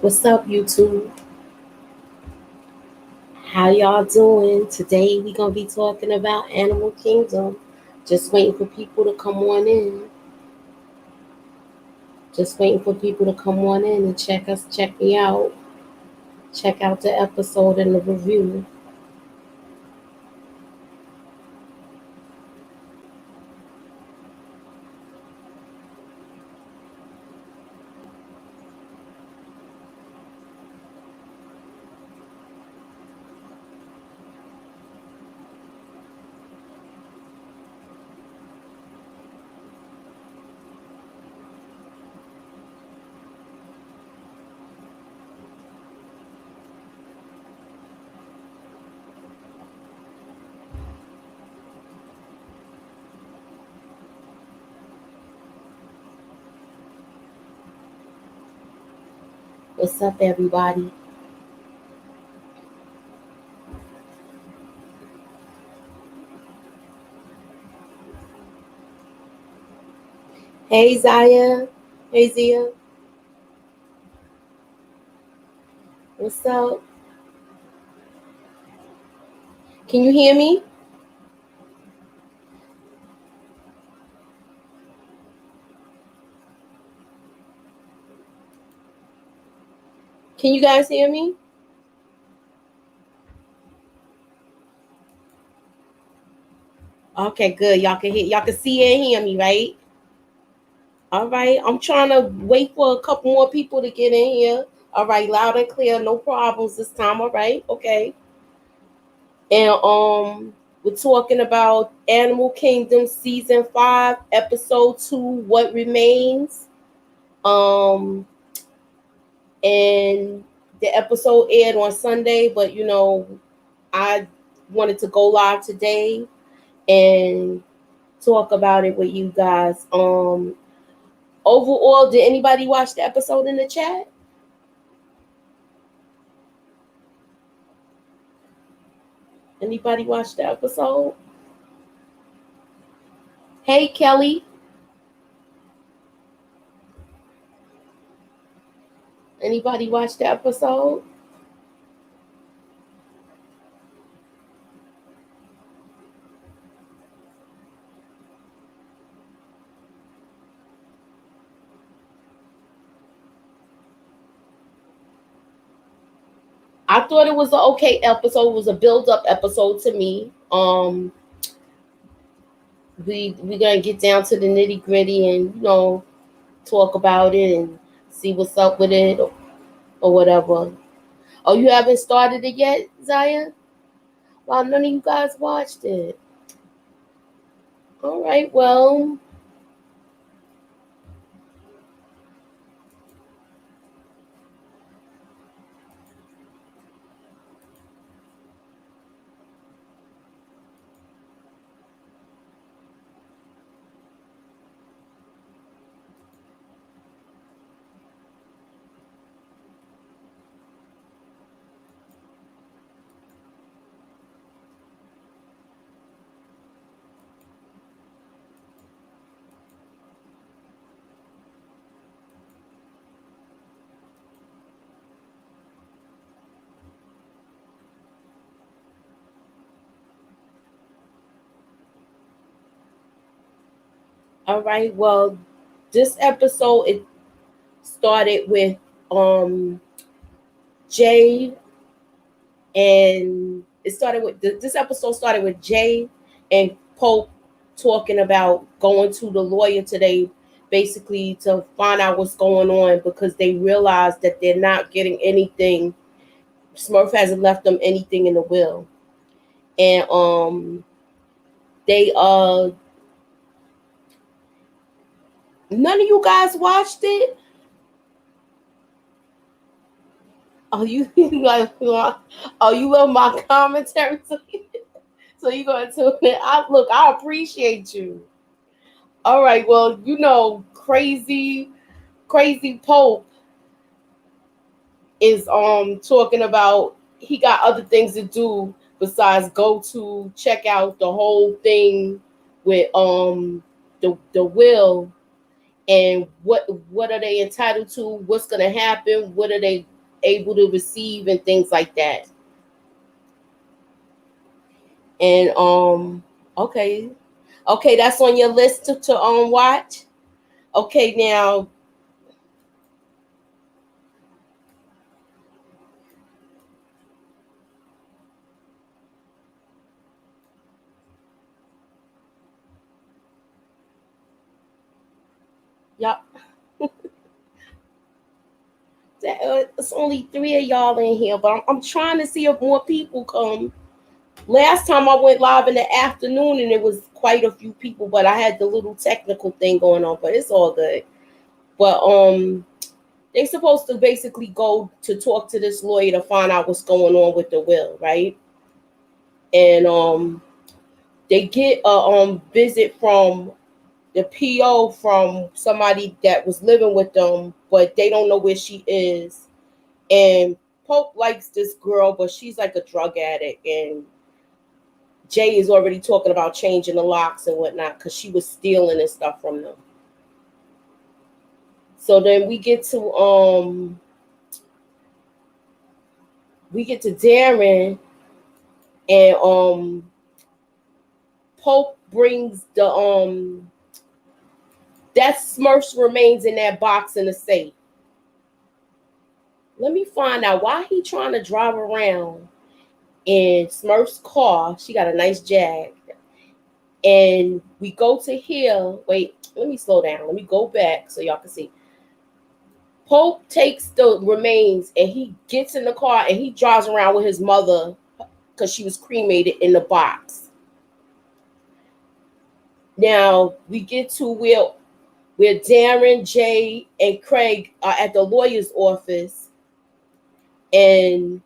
What's up, YouTube? How y'all doing? Today we gonna be talking about Animal Kingdom. Just waiting for people to come on in. Just waiting for people to come on in and check me out. Check out the episode and the review. What's up, everybody? Hey, Zaya. Hey, Zia. What's up? Can you hear me? Can you guys hear me? Okay, good. Y'all can see and hear me, right? All right, I'm trying to wait for a couple more people to get in here. All right, loud and clear, no problems this time. All right, okay. And we're talking about Animal Kingdom season 5, episode 2, What Remains. Um, and the episode aired on Sunday, but I wanted to go live today and talk about it with you guys. Overall, did anybody watch the episode in the chat? Anybody watch the episode? Hey, Kelly. Anybody watch the episode? I thought it was an okay episode. It was a build up episode to me. We're gonna get down to the nitty gritty and talk about it and see what's up with it or whatever. Oh, you haven't started it yet, Zaya? Well, none of you guys watched it. All right, well, all right. Well, this episode it started with Jay and it started with this episode started with Jay and Pope talking about going to the lawyer today, basically to find out what's going on because they realize that they're not getting anything. Smurf hasn't left them anything in the will, and they none of you guys watched it. Oh, you like oh you love my commentary, so you gonna tune in. Look, I appreciate you. All right, well, crazy Pope is talking about he got other things to do besides go to check out the whole thing with the will and what are they entitled to, what's going to happen, what are they able to receive, and things like that. And okay, okay, that's on your list to watch. Okay, now, y'all, it's only three of y'all in here, but I'm trying to see if more people come. Last time I went live in the afternoon, and it was quite a few people, but I had the little technical thing going on, but it's all good. But they supposed to basically go to talk to this lawyer to find out what's going on with the will, right? And they get a visit from the PO from somebody that was living with them, but they don't know where she is. And Pope likes this girl, but she's like a drug addict, and Jay is already talking about changing the locks and whatnot because she was stealing and stuff from them. So then we get to Darren, and Pope brings the that Smurf's remains in that box in the safe. Let me find out why he trying to drive around in Smurf's car. She got a nice Jag. And we go to here. Wait, let me slow down. Let me go back so y'all can see. Pope takes the remains and he gets in the car and he drives around with his mother because she was cremated in the box. Now we get to where Darren, Jay, and Craig are at the lawyer's office, and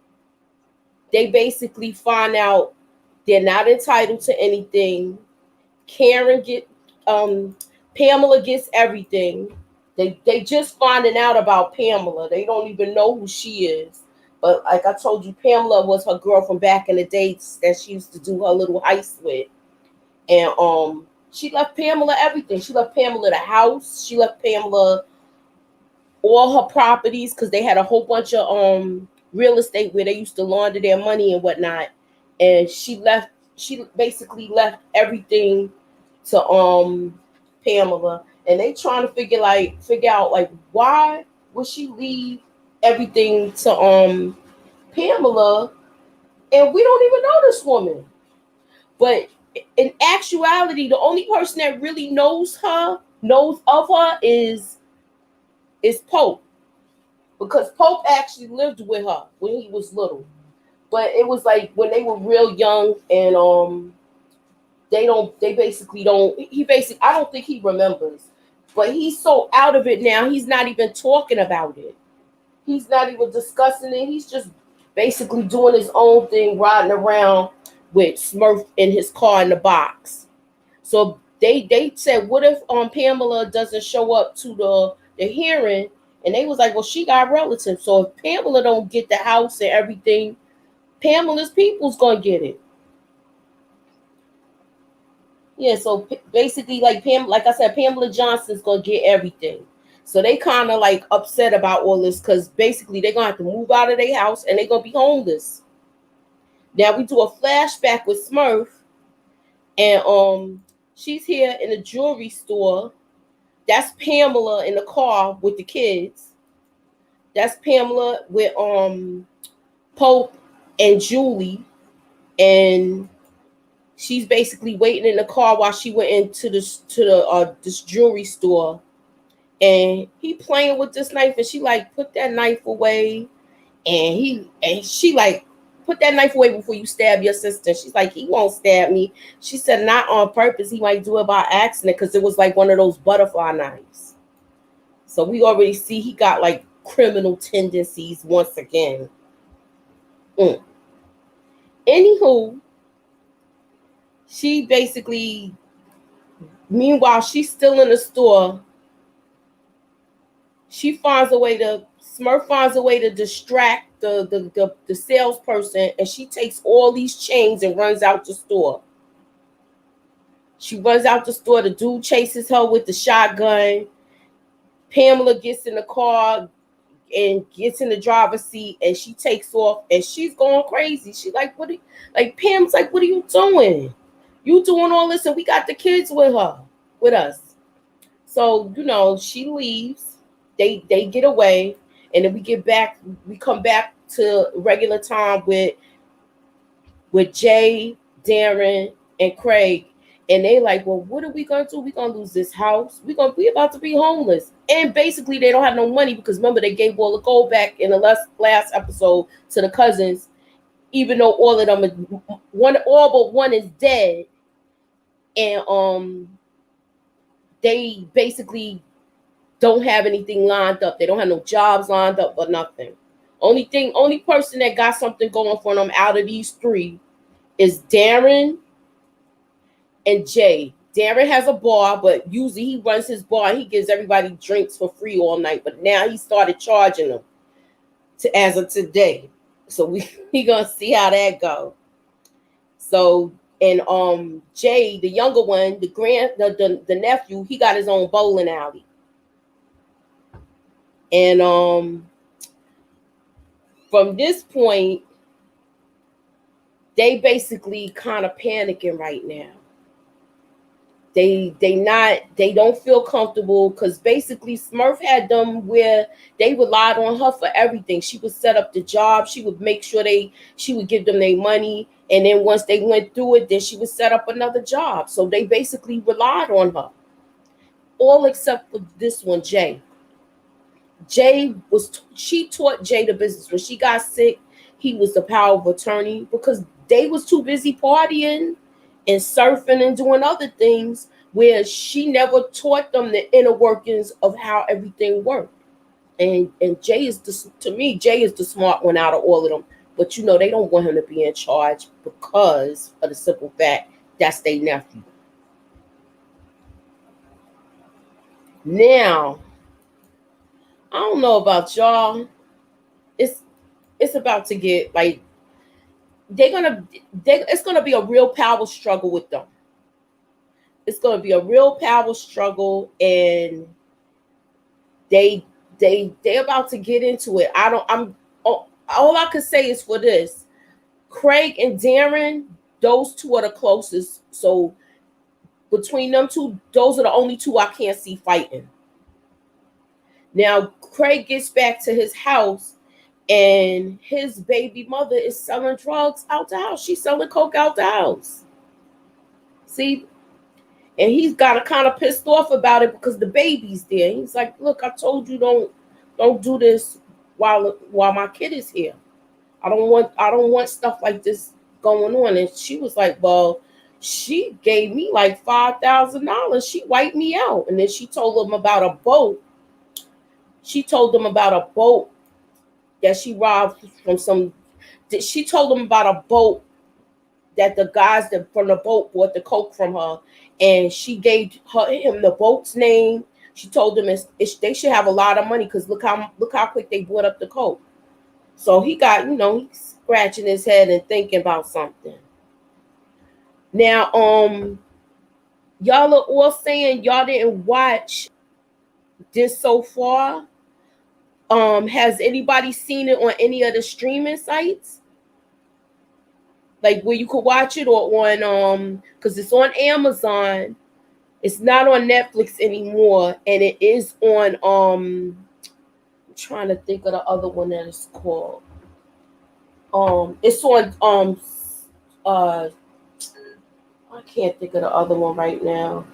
they basically find out they're not entitled to anything. Pamela gets everything. They just finding out about Pamela. They don't even know who she is. But like I told you, Pamela was her girl from back in the days that she used to do her little heist with. And she left Pamela everything. She left Pamela the house. She left Pamela all her properties because they had a whole bunch of real estate where they used to launder their money and whatnot. And she basically left everything to Pamela. And they trying to figure out like why would she leave everything to Pamela, and we don't even know this woman. But in actuality, the only person that really knows of her is Pope, because Pope actually lived with her when he was little. But it was like when they were real young, and they basically don't. I don't think he remembers. But he's so out of it now, he's not even talking about it. He's not even discussing it. He's just basically doing his own thing, riding around with Smurf in his car in the box. So they said, what if Pamela doesn't show up to the hearing? And they was like, well, she got relatives. So if Pamela don't get the house and everything, Pamela's people's gonna get it. Yeah, so basically, like I said, Pamela Johnson's gonna get everything. So they kind of like upset about all this because basically they're gonna have to move out of their house and they're gonna be homeless. Now we do a flashback with Smurf, and she's here in a jewelry store. That's Pamela in the car with the kids. That's Pamela with Pope and Julie, and she's basically waiting in the car while she went into this jewelry store, and he playing with this knife, and she like, put that knife away, and she like, put that knife away before you stab your sister. She's like, he won't stab me. She said, not on purpose. He might do it by accident because it was like one of those butterfly knives. So we already see he got like criminal tendencies once again. Anywho, she basically, meanwhile, she's still in the store. Smurf finds a way to distract the salesperson, and she takes all these chains and runs out the store. She runs out the store. The dude chases her with the shotgun, Pamela gets in the car and gets in the driver's seat, and she takes off, and she's going crazy. She like, what? Like Pam's like, what are you doing? You doing all this, and we got the kids with us. So she leaves. They get away, and then we get back. We come back to regular time with Jay, Darren, and Craig. And they like, well, what are we gonna do? We gonna lose this house. We about to be homeless. And basically, they don't have no money because remember they gave all the gold back in the last episode to the cousins, even though all of them all but one is dead. And they basically don't have anything lined up. They don't have no jobs lined up or nothing. Only person that got something going for them out of these three is Darren and Jay. Darren has a bar, but usually he runs his bar and he gives everybody drinks for free all night. But now he started charging them as of today. So we gonna see how that go. So and Jay, the younger one, the nephew, he got his own bowling alley. And from this point, they basically kind of panicking right now. They don't feel comfortable because basically Smurf had them where they relied on her for everything. She would set up the job. She would make sure she would give them their money. And then once they went through it, then she would set up another job. So they basically relied on her. All except for this one, Jay. She taught Jay the business. When she got sick, he was the power of attorney because they was too busy partying and surfing and doing other things where she never taught them the inner workings of how everything worked. And Jay is Jay is the smart one out of all of them. But they don't want him to be in charge because of the simple fact that's their nephew. Now, I don't know about y'all. It's about to get like it's gonna be a real power struggle with them. It's gonna be a real power struggle, and they about to get into it. All I could say is for this, Craig and Darren, those two are the closest. So between them two, those are the only two I can't see fighting. Now Craig gets back to his house, and his baby mother is selling drugs out the house. She's selling coke out the house. See? And he's got kind of pissed off about it because the baby's there. He's like, look, I told you don't do this while my kid is here. I don't want stuff like this going on. And she was like, well, she gave me like $5,000. She wiped me out. And then she told them about a boat. She told them about a boat that she robbed from some. She told them about a boat that the guys from the boat bought the coke from her, and she gave him the boat's name. She told them they should have a lot of money because look how quick they bought up the coke. So he got he's scratching his head and thinking about something. Now y'all are all saying y'all didn't watch this so far. Has anybody seen it on any of the streaming sites? Like where you could watch it, or on because it's on Amazon. It's not on Netflix anymore, and it is on I'm trying to think of the other one that it's called. It's on I can't think of the other one right now.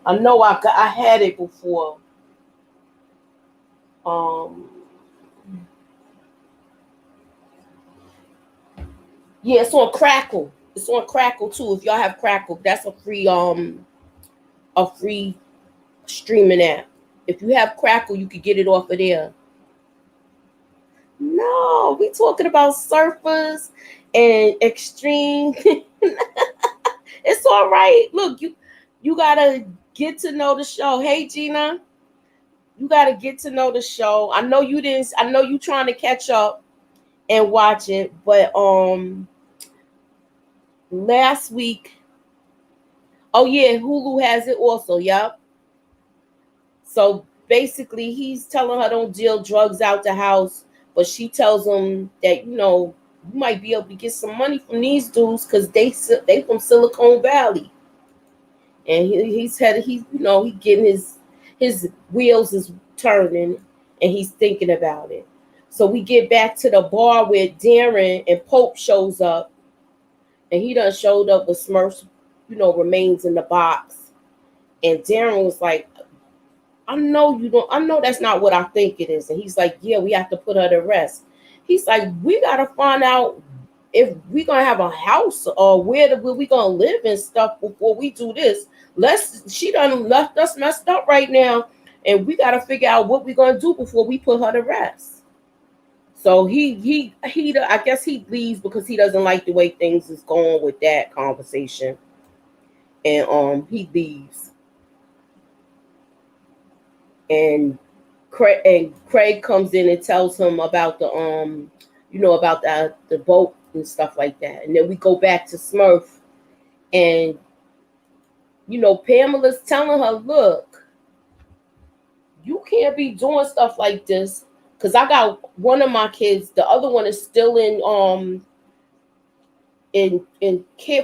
I know I had it before. Yeah, it's on Crackle. It's on Crackle too. If y'all have Crackle, that's a free streaming app. If you have Crackle, you could get it off of there. No, we talking about surfers and extreme. It's all right. Look, you gotta get to know the show. Hey Gina, you gotta get to know the show. I know you didn't. I know you trying to catch up and watch it, but last week Oh yeah, Hulu has it also. Yup. So basically, he's telling her don't deal drugs out the house, but she tells him that you might be able to get some money from these dudes because they from Silicon Valley, and he getting his wheels is turning, and he's thinking about it. So we get back to the bar where Darren and Pope shows up, and he done showed up with Smurf's remains in the box, and Darren was like, I know you don't. I know that's not what I think it is. And he's like, yeah, we have to put her to rest. He's like, we gotta find out if we gonna have a house or where we gonna live and stuff before we do this. She done left us messed up right now, and we gotta figure out what we gonna do before we put her to rest. So I guess he leaves because he doesn't like the way things is going with that conversation, and he leaves. And Craig comes in and tells him about about the boat and stuff like that. And then we go back to Smurf, and Pamela's telling her, look, you can't be doing stuff like this because I got one of my kids, the other one is still in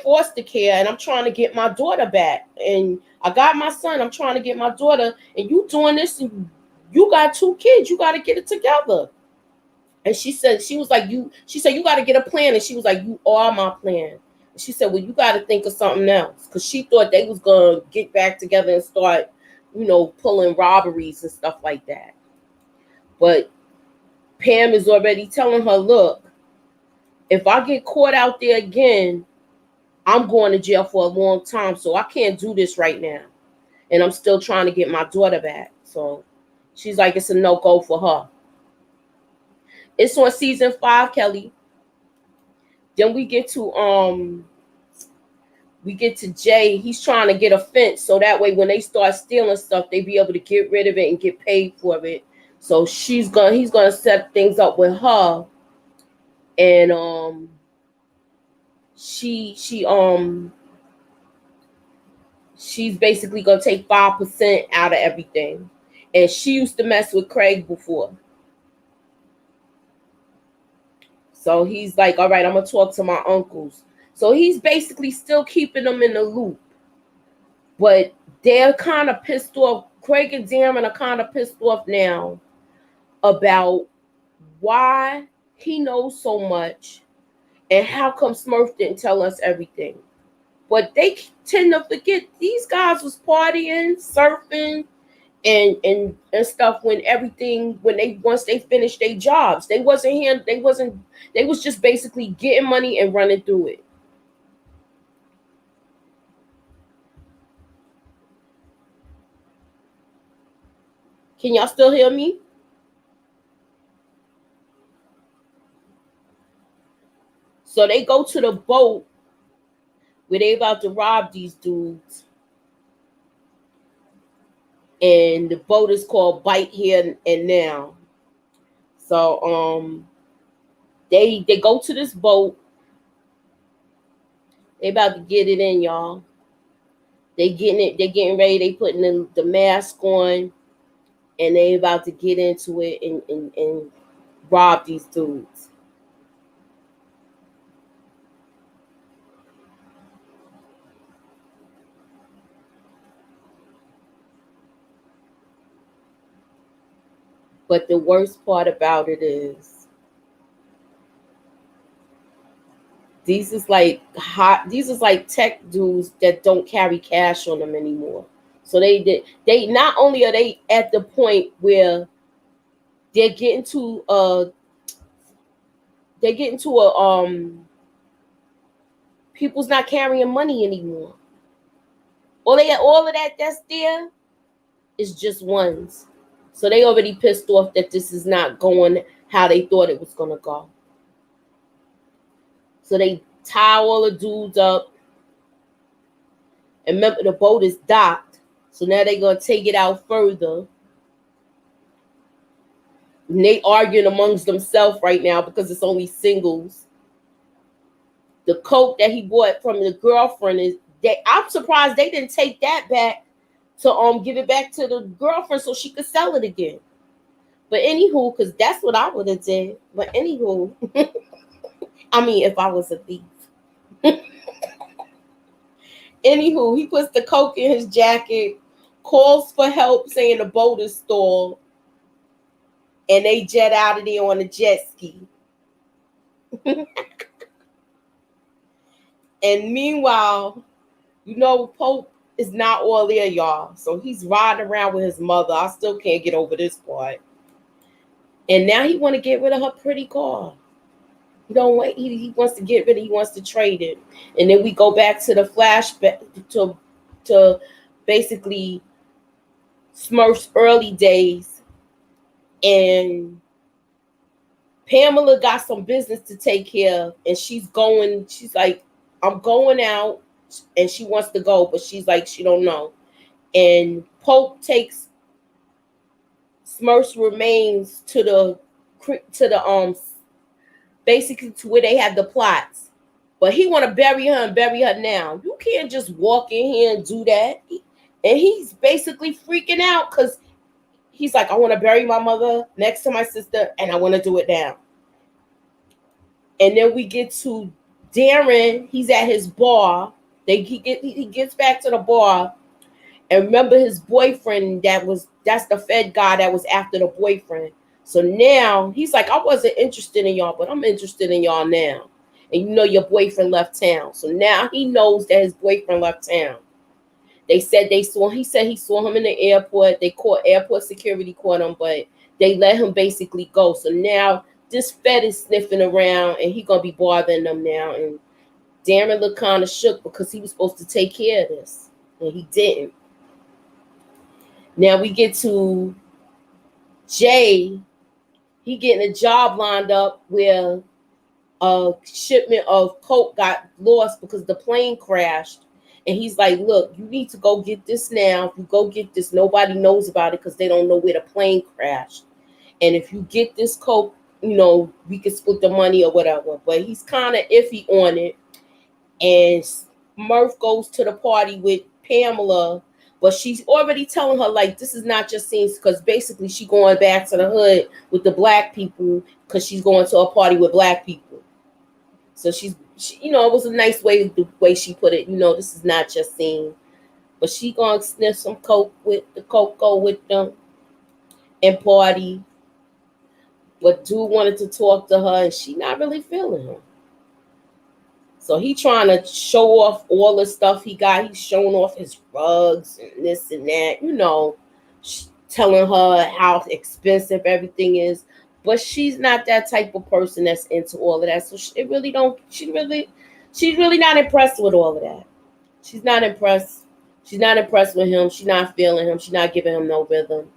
foster care, and I'm trying to get my daughter back. And I got my son, I'm trying to get my daughter, and you doing this, and you got two kids, you got to get it together. And she was like, she said, you got to get a plan. And she was like, you are my plan. And she said, well, you got to think of something else. Because she thought they was going to get back together and start, pulling robberies and stuff like that. But Pam is already telling her, look, if I get caught out there again, I'm going to jail for a long time. So I can't do this right now. And I'm still trying to get my daughter back. So she's like, it's a no-go for her. It's on season 5, Kelly. Then we get to Jay. He's trying to get a fence so that way when they start stealing stuff, they be able to get rid of it and get paid for it. So he's gonna set things up with her, and she's basically gonna take 5% out of everything. And she used to mess with Craig before. So he's like, all right, I'm going to talk to my uncles. So he's basically still keeping them in the loop. But they're kind of pissed off. Craig and Darren are kind of pissed off now about why he knows so much and how come Smurf didn't tell us everything. But they tend to forget these guys was partying, surfing, and stuff when once they finished their jobs. They was just basically getting money and running through it. Can y'all still hear me? So they go to the boat where they about to rob these dudes. And the boat is called Bite Here and Now. So they go to this boat. They about to get it in, y'all. They getting ready, they putting the mask on, and they about to get into it and rob these dudes. But the worst part about it is these is like tech dudes that don't carry cash on them anymore. So they not only are they at the point where they're getting to people's not carrying money anymore. All of that that's there is just ones. So they already pissed off that this is not going how they thought it was gonna go. So they tie all the dudes up. And remember, the boat is docked. So now they're gonna take it out further. And they arguing amongst themselves right now because it's only singles. The coke that he bought from the girlfriend is I'm surprised they didn't take that back to give it back to the girlfriend so she could sell it again. But anywho, because that's what I would have did. But anywho, I mean, if I was a thief. Anywho, he puts the coke in his jacket, calls for help, saying the boat is stalled, and they jet out of there on a jet ski. And meanwhile, Pope is not all there, y'all. So he's riding around with his mother. I still can't get over this part. And now he want to get rid of her pretty car. He don't want. He wants to get rid of. He wants to trade it. And then we go back to the flashback to basically Smurf's early days, and Pamela got some business to take care of, and she's like, I'm going out, and she wants to go, but she's like, she don't know. And Pope takes Smurf's remains to the basically to where they have the plots. But he want to bury her and bury her now. You can't just walk in here and do that. And he's basically freaking out because he's like, I want to bury my mother next to my sister, and I want to do it now. And then we get to Darren. He's at his bar. He gets back to the bar, and remember his boyfriend that's the Fed guy that was after the boyfriend. So now he's like, I wasn't interested in y'all, but I'm interested in y'all now. And your boyfriend left town. So now he knows that his boyfriend left town. He said he saw him in the airport. They caught airport security, caught him, but they let him basically go. So now this Fed is sniffing around, and he gonna be bothering them now. And Darren looked kind of shook because he was supposed to take care of this, and he didn't. Now we get to Jay. He getting a job lined up where a shipment of coke got lost because the plane crashed. And he's like, look, you need to go get this now. If you go get this, nobody knows about it because they don't know where the plane crashed. And if you get this coke, we can split the money or whatever. But he's kind of iffy on it. And Murph goes to the party with Pamela, but she's already telling her, like, this is not just scenes, because basically she going back to the hood with the black people because she's going to a party with black people. So she, it was a nice way, the way she put it. This is not just scene. But she gonna sniff some coke with the cocoa with them and party. But dude wanted to talk to her, and she not really feeling him. So he trying to show off all the stuff he got. He's showing off his rugs and this and that, telling her how expensive everything is. But she's not that type of person that's into all of that. So she's really not impressed with all of that. She's not impressed. She's not impressed with him. She's not feeling him. She's not giving him no rhythm.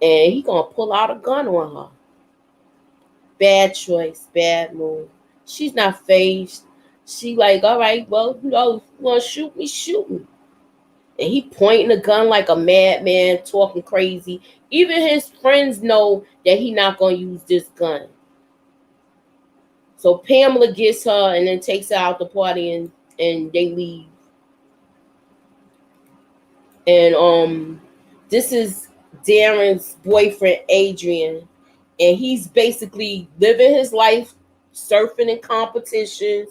And he gonna pull out a gun on her. Bad choice, bad move. She's not phased. She like, all right, well, you want to shoot me, shoot me. And he pointing the gun like a madman, talking crazy. Even his friends know that he not going to use this gun. So Pamela gets her and then takes her out the party, and they leave. And this is Darren's boyfriend, Adrian. And he's basically living his life, surfing in competitions.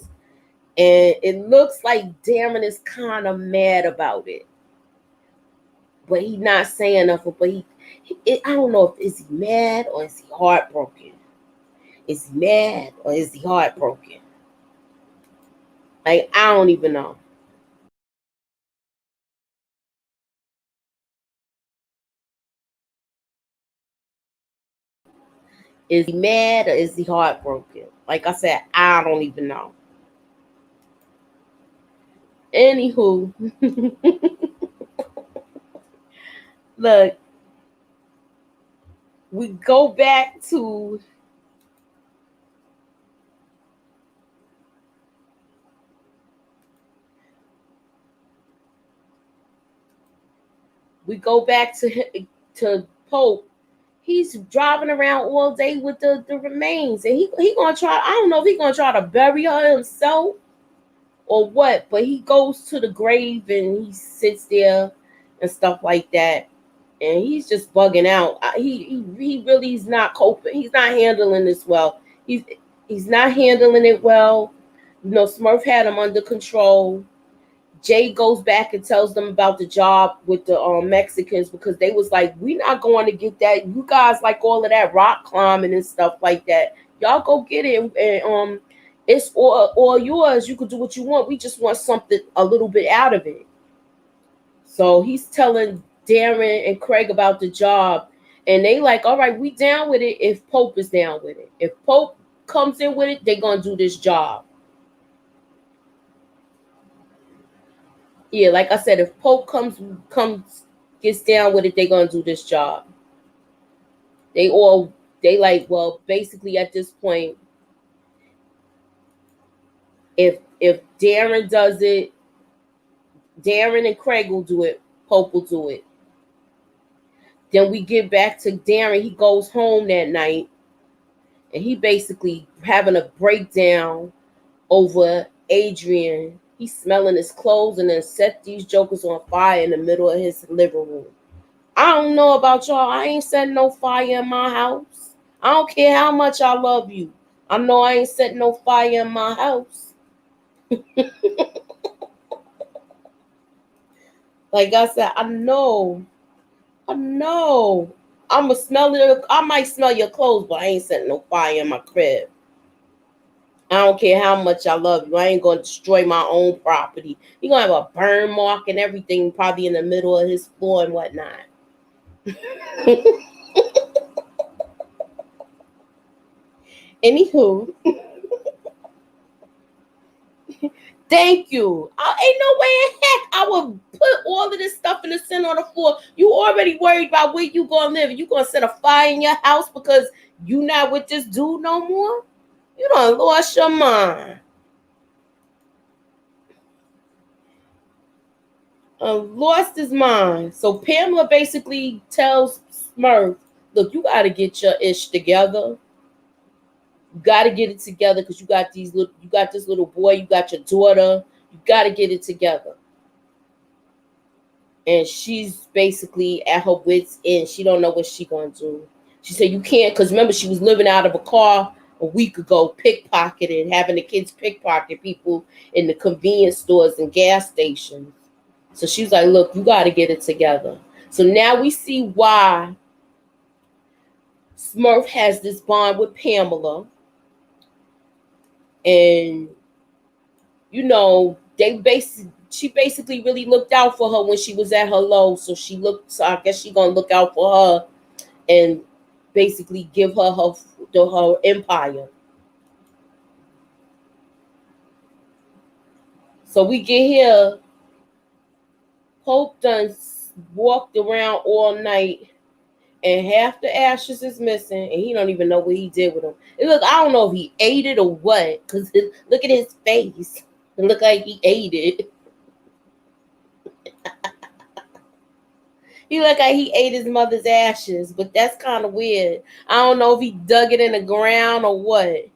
And it looks like Darren is kind of mad about it. But he's not saying nothing. But I don't know if is he mad or is he heartbroken? Is he mad or is he heartbroken? Like, I don't even know. Is he mad or is he heartbroken? Like I said, I don't even know. Anywho, look, we go back to to Pope. He's driving around all day with the remains, and he gonna try. I don't know if he gonna try to bury her himself or what, but he goes to the grave and he sits there and stuff like that, and he's just bugging out. He really is not coping. He's not handling this well. He's not handling it well. Smurf had him under control. Jay goes back and tells them about the job with the Mexicans, because they was like, we not going to get that. You guys like all of that rock climbing and stuff like that. Y'all go get it, and it's all yours. You could do what you want. We just want something a little bit out of it. So he's telling Darren and Craig about the job, and they like, all right, we down with it if Pope is down with it. If Pope comes in with it, they gonna do this job. Yeah, like I said, if Pope comes gets down with it, they gonna do this job. They like, well, basically at this point, if Darren does it, Darren and Craig will do it, Pope will do it. Then we get back to Darren. He goes home that night, and he basically having a breakdown over Adrian. He's smelling his clothes and then set these jokers on fire in the middle of his living room. I don't know about y'all. I ain't setting no fire in my house. I don't care how much I love you. I know I ain't setting no fire in my house. Like I said, I know. I'ma smell it. I might smell your clothes, but I ain't setting no fire in my crib. I don't care how much I love you. I ain't gonna destroy my own property. You're gonna have a burn mark and everything, probably in the middle of his floor and whatnot. Anywho, thank you. Ain't no way in heck I would put all of this stuff in the center on the floor. You already worried about where you gonna live. You gonna set a fire in your house because you not with this dude no more? You done lost your mind. Lost his mind. So Pamela basically tells Smurf, look, you gotta get your ish together. You gotta get it together because you got this little boy, you got your daughter, you gotta get it together. And she's basically at her wits' end. She don't know what she gonna do. She said you can't, because remember, she was living out of a car a week ago, pickpocketing, having the kids pickpocket people in the convenience stores and gas stations. So she's like, look, you got to get it together. So now we see why Smurf has this bond with Pamela. And, she basically really looked out for her when she was at her low. So I guess she's going to look out for her and basically give her her empire. So we get here. Pope done walked around all night, and half the ashes is missing, and he don't even know what he did with them. And look, I don't know if he ate it or what, because look at his face. It look like he ate it. He look like he ate his mother's ashes, but that's kind of weird. I don't know if he dug it in the ground or what.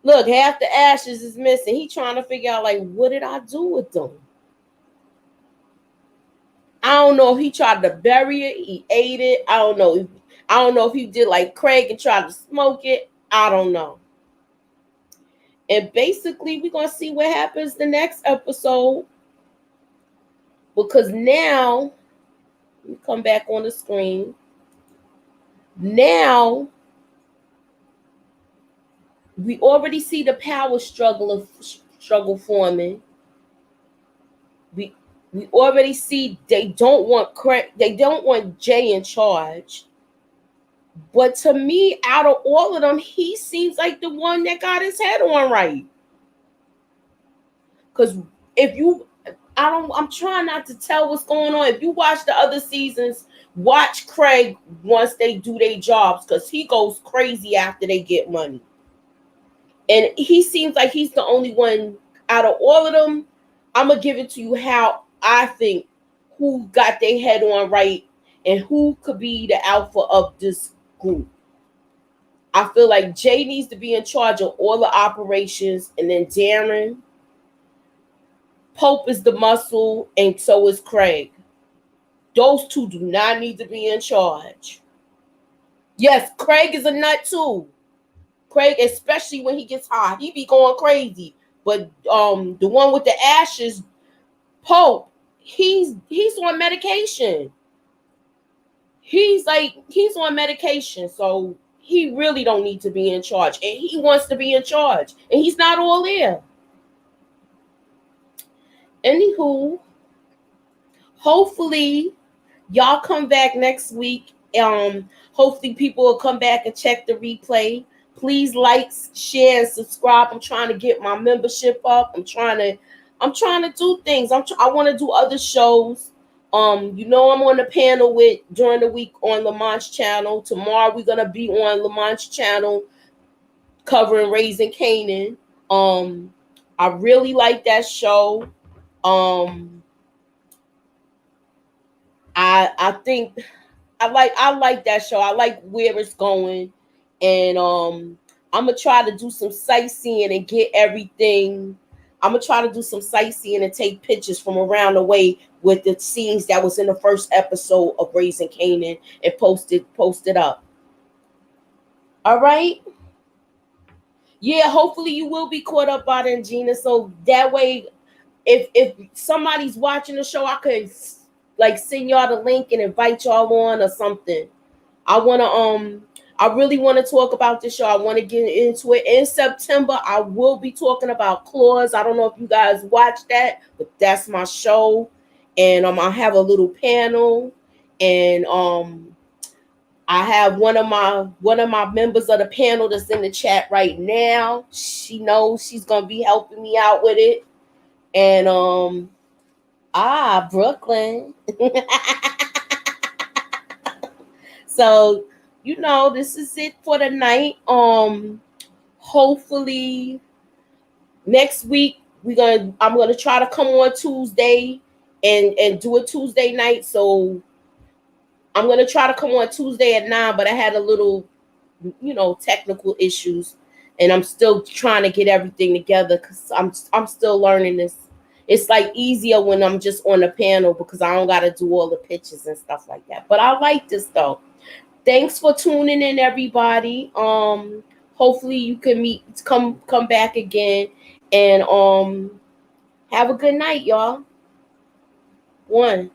Look, half the ashes is missing. He trying to figure out, like, what did I do with them? I don't know if he tried to bury it, he ate it. I don't know if he did like Craig and tried to smoke it. I don't know. And basically, we're gonna see what happens the next episode. Because now, let me come back on the screen. Now, we already see the power struggle forming. We already see they don't want Jay in charge. But to me, out of all of them, he seems like the one that got his head on right. Because I'm trying not to tell what's going on. If you watch the other seasons, watch Craig once they do their jobs, because he goes crazy after they get money. And he seems like he's the only one out of all of them. I'm going to give it to you how I think who got their head on right and who could be the alpha of this group. I feel like Jay needs to be in charge of all the operations, and then Darren. Pope is the muscle, and so is Craig. Those two do not need to be in charge. Yes, Craig is a nut too. Craig, especially when he gets high, he be going crazy. But the one with the ashes, Pope, he's on medication. He's on medication, so he really don't need to be in charge, and he wants to be in charge, and he's not all there. Anywho, hopefully y'all come back next week. Hopefully people will come back and check the replay. Please like, share, and subscribe. I'm trying to get my membership up. I'm trying to do things. I want to do other shows. I'm on the panel with during the week on Lamont's channel. Tomorrow we're gonna be on Lamont's channel covering Raising Canaan. I really like that show. I think I like that show. I like where it's going, and I'm gonna try to do some sightseeing and get everything. I'm gonna try to do some sightseeing and take pictures from around the way with the scenes that was in the first episode of Raising Canaan and post it up. All right. Yeah, hopefully you will be caught up by then, Gina. So that way, if somebody's watching the show, I could like send y'all the link and invite y'all on or something. I really want to talk about this show. I want to get into it. In September, I will be talking about Claws. I don't know if you guys watch that, but that's my show. And I have a little panel, and I have one of my members of the panel that's in the chat right now. She knows she's gonna be helping me out with it. And Brooklyn. So, this is it for the night. Hopefully next week I'm gonna try to come on Tuesday and do a Tuesday night. So I'm gonna try to come on Tuesday at 9, but I had a little, technical issues, and I'm still trying to get everything together because I'm still learning this. It's like easier when I'm just on the panel because I don't gotta do all the pictures and stuff like that. But I like this though. Thanks for tuning in, everybody. Hopefully you can come back again, and have a good night, y'all. One.